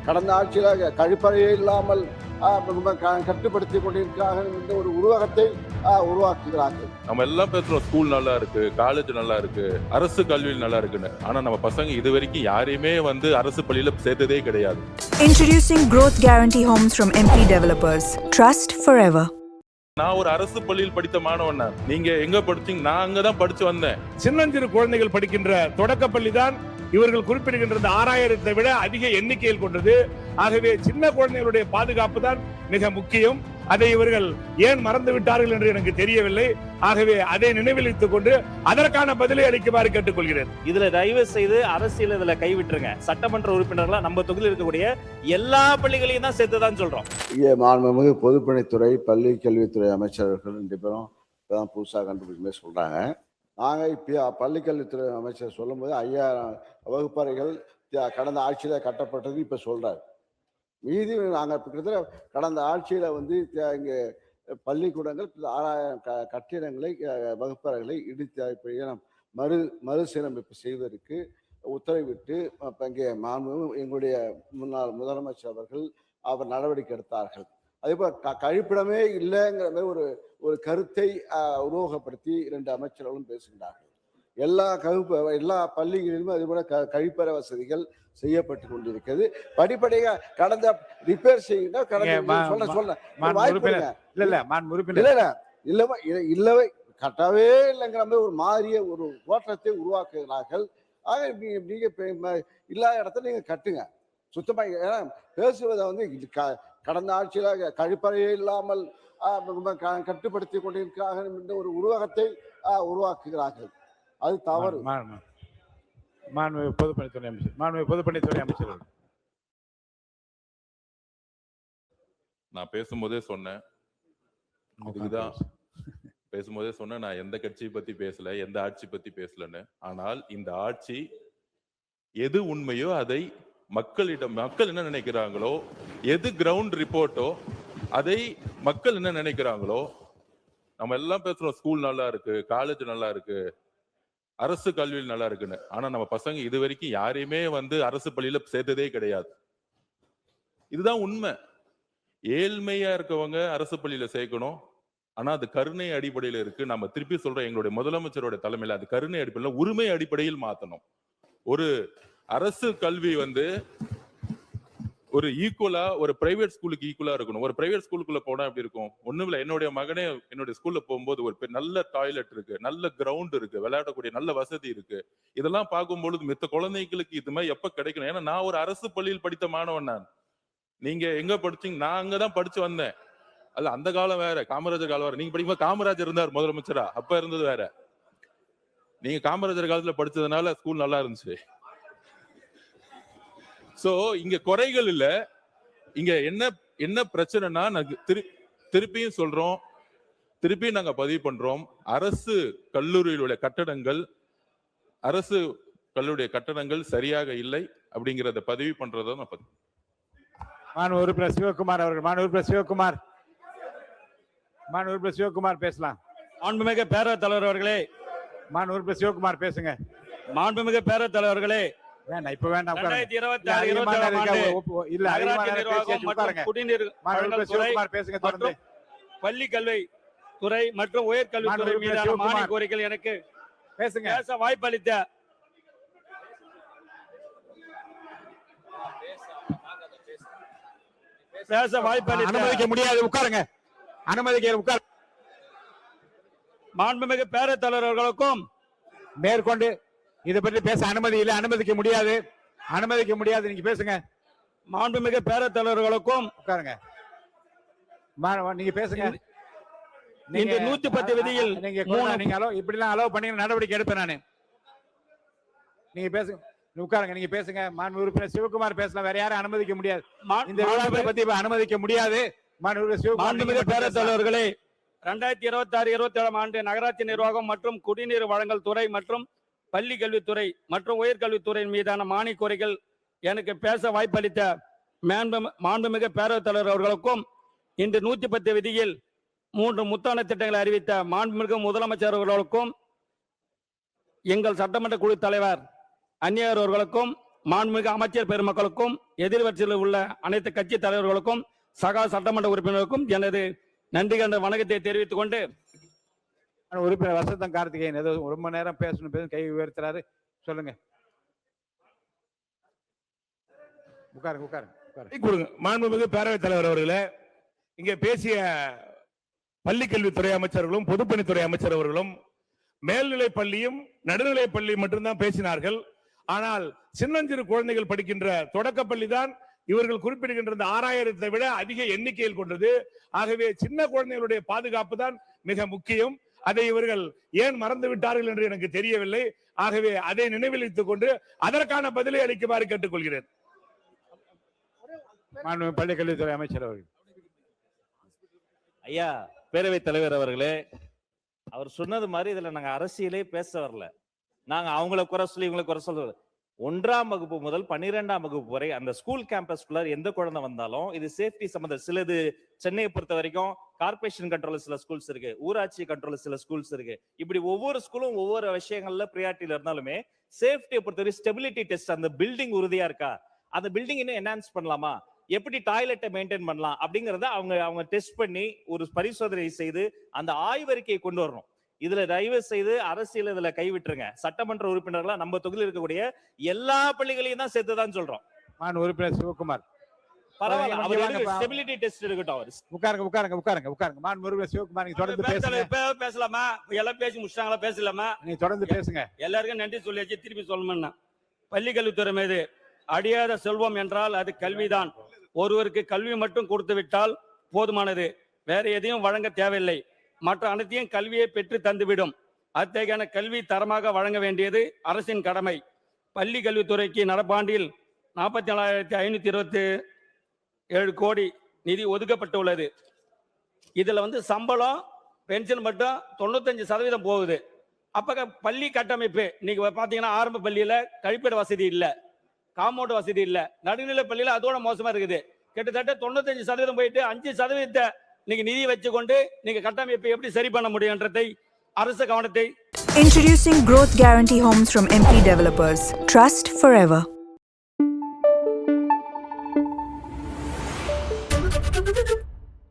கடந்த ஆட்சியில் கழிப்பறையே இல்லாமல் கட்டுப்படுத்தி கொண்டிருக்கிறார்கள் என்ற ஒரு உருவகத்தை உருவாக்குகிறார்கள். நம்ம எல்லாம் பேசுறோம் ஸ்கூல் நல்லா இருக்கு, காலேஜ் நல்லா இருக்கு, அரசு கல்வியில் நல்லா இருக்குன்னு. ஆனா நம்ம பசங்க இது வரைக்கும் யாரையுமே அரசு பள்ளியில சேர்த்ததே கிடையாது. Introducing Growth Guarantee Homes from MP Developers. Trust forever. நான் ஒரு அரசு பள்ளியில் படித்த மாணவன். நீங்க எங்க படிச்சீங்க? நான் அங்கதான் படிச்சு வந்தேன். சின்னஞ்சிறு குழந்தைகள் படிக்கின்ற தொடக்கப்பள்ளி தான் இவர்கள் குறிப்பிடுகின்ற 6000 விட அதிக எண்ணிக்கையில் கொண்டது. ஆகவே சின்ன குழந்தைகளுடைய பாதுகாப்பு தான் மிக முக்கியம். அதை இவர்கள் ஏன் மறந்து விட்டார்கள் என்று எனக்கு தெரியவில்லை. ஆகவே அதை நினைவில் வைத்துக் கொண்டு அதற்கான பதிலை அளிக்குமாறு கேட்டுக்கொள்கிறேன். இதுல தயவு செய்து அரசியல் இதுல கைவிட்டுருங்க. சட்டமன்ற உறுப்பினர்களா நம்ம தொகுதியில் இருக்கக்கூடிய எல்லா பள்ளிகளையும் தான் சேர்த்துதான் சொல்றோம். மாண்புமிகு பொதுப்பணித்துறை, பள்ளி கல்வித்துறை அமைச்சர்கள் 2 பேரும் இப்பதான் புதுசாக கண்டுபிடிக்குமே சொல்றாங்க. நாங்கள் இப்போ பள்ளிக்கல்வித்துறை அமைச்சர் சொல்லும்போது 5000 வகுப்பறைகள் கடந்த ஆட்சியில் கட்டப்பட்டது இப்போ சொல்கிறார். மீதி நாங்கள் கிட்டத்தட்ட கடந்த ஆட்சியில் இங்கே பள்ளிக்கூடங்கள் 6000 கட்டிடங்களை வகுப்பறைகளை இடித்து மறுசீரமைப்பு செய்வதற்கு உத்தரவிட்டு இங்கே எங்களுடைய முன்னாள் முதலமைச்சர் அவர் நடவடிக்கை எடுத்தார்கள். அதேபோல் கழிப்பிடமே இல்லைங்கிற மாதிரி ஒரு கருத்தை உருவகப்படுத்தி 2 அமைச்சர்களும் பேசுகிறார்கள். எல்லா பள்ளிகளிலும் அதுபோல கழிப்பறை வசதிகள் செய்யப்பட்டு கொண்டிருக்கிறது. படிப்படியாக கடந்த ரிப்பேர் செய்ய இல்லவே கட்டவே இல்லைங்கிற மாதிரி ஒரு மாறிய ஒரு தோற்றத்தை உருவாக்குகிறார்கள். ஆக நீங்க இல்லாத இடத்துல நீங்க கட்டுங்க சுத்தமாக. ஏன்னா பேசுவதை கடந்த ஆட்சியில் கழிப்பறையே இல்லாமல் கட்டுப்படுத்தி கொண்டிருக்கிறார்கள் என்ற ஒரு உருவகத்தை உருவாக்குகிறார்கள். அது தவறு. பொதுப்பணித்துறை அமைச்சர் நான் பேசும்போதே சொன்னேன், நான் எந்த கட்சியை பத்தி பேசல, எந்த ஆட்சி பத்தி பேசலன்னு. ஆனால் இந்த ஆட்சி எது உண்மையோ அதை மக்கள் என்ன நினைக்கிறாங்களோ, எது கிரவுண்ட் ரிப்போர்ட்டோ அதை மக்கள் என்ன நினைக்கிறாங்களோ. நம்ம எல்லாம் பேசுறோம் ஸ்கூல் நல்லா இருக்கு, காலேஜ் நல்லா இருக்கு, அரசு கல்வியில் நல்லா இருக்குன்னு. ஆனா நம்ம பசங்க இது வரைக்கும் யாரையுமே அரசு பள்ளியில சேர்த்ததே கிடையாது. இதுதான் உண்மை. ஏழ்மையா இருக்கவங்க அரசு பள்ளியில சேர்க்கணும். ஆனா அது கருணை அடிப்படையில் இருக்கு. நம்ம திருப்பி சொல்றோம், எங்களுடைய முதலமைச்சரோட தலைமையில அது கருணை அடிப்படையில், உரிமை அடிப்படையில் மாத்தணும். ஒரு அரசு கல்வி ஒரு ஈக்குவலா, ஒரு பிரைவேட் ஸ்கூலுக்கு ஈக்குவலா இருக்கணும். ஒரு பிரைவேட் ஸ்கூலுக்குள்ள போனா எப்படி இருக்கும்? ஒண்ணும் இல்ல, என்னுடைய மகனே என்னுடைய ஸ்கூல்ல போகும்போது ஒரு நல்ல டாய்லெட் இருக்கு, நல்ல கிரவுண்ட் இருக்கு, விளையாடக்கூடிய நல்ல வசதி இருக்கு. இதெல்லாம் பார்க்கும்பொழுது மித்த குழந்தைகளுக்கு இது மாதிரி எப்ப கிடைக்கணும்? ஏன்னா நான் ஒரு அரசு பள்ளியில் படித்த மாணவன். நீங்க எங்க படிச்சீங்க? நான் அங்கதான் படிச்சு வந்தேன். அல்ல, அந்த காலம் வேற, காமராஜர் காலம் வேற. நீங்க படிக்கும்போது காமராஜர் இருந்தார் முதலமைச்சரா, அப்ப இருந்தது வேற. நீங்க காமராஜர் காலத்துல படிச்சதுனால ஸ்கூல் நல்லா இருந்துச்சு. சோ இங்க குறைகள் இல்ல. இங்க என்ன பிரச்சனைனா, திருப்பியும் சொல்றோம், திருப்பியும் நாங்க பதிவு பண்றோம், அரசு கல்லூரியிலுடைய கட்டடங்கள், அரசு கல்லூரிய கட்டடங்கள் சரியாக இல்லை அப்படிங்கறத பதிவு பண்றத நான் பதிவு. மாண்பு உறுப்பினர் சிவகுமார் அவர்கள், மாண்பு உறுப்பினர் சிவகுமார் பேசலாம். மாண்புமிகு பேரவைத் தலைவர் அவர்களே, மாண்பு உறுப்பினர் சிவகுமார் பேசுங்க. மாண்புமிகு பேரவைத் தலைவர் அவர்களே, வேண்டாம் இப்ப வேண்டாம். 2026 பள்ளி கல்வித்துறை மற்றும் உயர்கல்வித்துறை மீதான மானிய கோரிக்கைகள் எனக்கு பேச வாய்ப்பளித்த அனுமதிக்க முடியாது. உட்காருங்க, உட்கார். மாண்புமிகு பேரவைத் தலைவர் அவர்களுக்கும் மேற்கொண்டு இதை பற்றி பேச அனுமதி இல்லை, அனுமதிக்க முடியாது. நீங்க பேசுங்க. மாண்புமிகு பேரவைத் தலைவர்களுக்கும் உட்காருங்க, நீங்க பேசுங்க. இந்த 110 விதியில் நீங்க இப்படிலாம் அலோவ் பண்ணி நடவடிக்கை எடுப்பேன் நானு. நீங்க பேசுங்க, உட்காருங்க, நீங்க பேசுங்க. மாண்பு உறுப்பினர் சிவகுமார் பேசலாம், வேற யாரும் அனுமதிக்க முடியாது. இந்த விவாதத்தை பத்தி அனுமதிக்க முடியாது. மாண்புமிகு பேரவைத் தலைவர்களே, 2026-27 ஆண்டு நகராட்சி நிர்வாகம் மற்றும் குடிநீர் வழங்கல் துறை மற்றும் பள்ளி கல்வித்துறை மற்றும் உயர்கல்வித்துறை மீதான மானிய கோரிக்கைகள் எனக்கு பேச வாய்ப்பளித்த மாண்புமிகு பேரவைத் தலைவர் அவர்களுக்கும், இன்று 110 விதியில் 3 முத்தான திட்டங்களை அறிவித்த மாண்புமிகு முதலமைச்சர் அவர்களுக்கும், எங்கள் சட்டமன்ற குழு தலைவர் அந்நியர் அவர்களுக்கும், மாண்புமிகு அமைச்சர் பெருமக்களுக்கும் எதிர்வரிசையில் உள்ள அனைத்து கட்சி தலைவர்களுக்கும் சகா சட்டமன்ற உறுப்பினருக்கும் எனது நன்றி கண்ட வணக்கத்தை தெரிவித்துக் கொண்டு உறுப்பினர் வசந்தம் கார்த்திகேயன் ஏதோ ரொம்ப நேரம் பேசணும் கை உயர்த்துறாரு. சொல்லுங்க. உட்காருங்க. கொடுங்க. மாண்புமிகு பேரவைத் தலைவர் அவர்களே, இங்கே பேசிய பள்ளிக்கல்வித்துறை அமைச்சர்களும் பொதுப்பணித்துறை அமைச்சர் அவர்களும் மேல்நிலை பள்ளியும் நடுநிலை பள்ளியும் மட்டும்தான் பேசினார்கள். ஆனால் சின்னஞ்சிறு குழந்தைகள் படிக்கின்ற தொடக்கப்பள்ளி தான் இவர்கள் குறிப்பிடுகின்ற 6000 விட அதிக எண்ணிக்கையில் கொண்டது. ஆகவே சின்ன குழந்தைகளுடைய பாதுகாப்பு தான் மிக முக்கியம். அதை இவர்கள் ஏன் மறந்து விட்டார்கள் என்று எனக்கு தெரியவில்லை. ஆகவே அதை நினைவில் வைத்துக் கொண்டு அதற்கான பதிலை அளிக்குமாறு கேட்டுக்கொள்கிறேன். பள்ளிக்கல்வித்துறை அமைச்சர் அவர்கள். ஐயா பேரவைத் தலைவர் அவர்களே, அவர் சொன்னது மாதிரி இதுல நாங்க அரசியலே பேச வரல. நாங்க அவங்கள குறை சொல்லி இவங்களை குறை சொல்ல 1ஆம் வகுப்பு முதல் 12ஆம் வகுப்பு வரை அந்த ஸ்கூல் கேம்பஸ்குள்ள எந்த குழந்தை வந்தாலும் இது சேஃப்டி சம்பந்தம். சிலது சென்னையை பொறுத்த வரைக்கும் கார்பரேஷன் கண்ட்ரோல் சில ஸ்கூல்ஸ் இருக்கு, ஊராட்சி கண்ட்ரோல் சில ஸ்கூல்ஸ் இருக்கு. இப்படி ஒவ்வொரு ஸ்கூலும் ஒவ்வொரு விஷயங்கள்ல பிரியாரிட்டியில இருந்தாலுமே சேஃப்டியை பொறுத்தவரை ஸ்டெபிலிட்டி டெஸ்ட், அந்த பில்டிங் உறுதியா இருக்கா, அந்த பில்டிங் இன்னும் என்ஹான்ஸ் பண்ணலாமா, எப்படி டாய்லெட்டை மெயின்டைன் பண்ணலாம் அப்படிங்கறத அவங்க டெஸ்ட் பண்ணி ஒரு பரிசோதனை செய்து அந்த ஆய்வறிக்கையை கொண்டு வரணும். இதுல தயவு செய்து அரசியல் இதுல கைவிட்டுருங்க. சட்டமன்ற உறுப்பினர்களா நம்ம தொகுதியில் இருக்கக்கூடிய எல்லா பள்ளிகளையும் தான் சேர்த்துதான் சொல்றோம். உறுப்பினர் சிவகுமார் பரவாயில்ல, அவர் ஸ்டெபிலிட்டி டெஸ்ட் எடுக்கட்டும். அவர் உட்காருங்க. உறுப்பினர் சிவகுமார் நீங்க தொடர்ந்து பேசுங்க. பேசலாமா? எல்லாம் பேசி முடிச்சாங்களா? பேசலாமா? நீங்க தொடர்ந்து பேசுங்க. எல்லாருக்கும் நன்றி சொல்லியாச்சு, திருப்பி சொல்லணும்னா பள்ளி கல்வித்துறை மீது அடியாத செல்வம் என்றால் அது கல்விதான். ஒருவருக்கு கல்வி மட்டும் கொடுத்து விட்டால் போதுமானது, வேற எதையும் வழங்க தேவையில்லை. மற்ற அனைத்தையும் கல்வியை பெற்று தந்துவிடும். அத்தகைய கல்வி தரமாக வழங்க வேண்டியது அரசின் கடமை. பள்ளி கல்வித்துறைக்கு நடப்பாண்டில் 44,527 கோடி நிதி ஒதுக்கப்பட்டுள்ளது. இதுல சம்பளம் பென்ஷன் மட்டும் 95% போகுது. அப்ப பள்ளி கட்டமைப்பு நீங்க பாத்தீங்கன்னா ஆரம்ப பள்ளியில கழிப்பிட வசதி இல்ல, காம்பவுண்ட் வசதி இல்ல. நடுநிலை பள்ளியில அதோட மோசமா இருக்குது. கிட்டத்தட்ட 95% போயிட்டு 5% நீங்க நிதி வச்சுக்கொண்டு நீங்க கட்டமைப்பை எப்படி சரி பண்ண முடியும்ன்றதை அரசு கவனத்தை. Introducing Growth Guarantee Homes from MP Developers. Trust forever.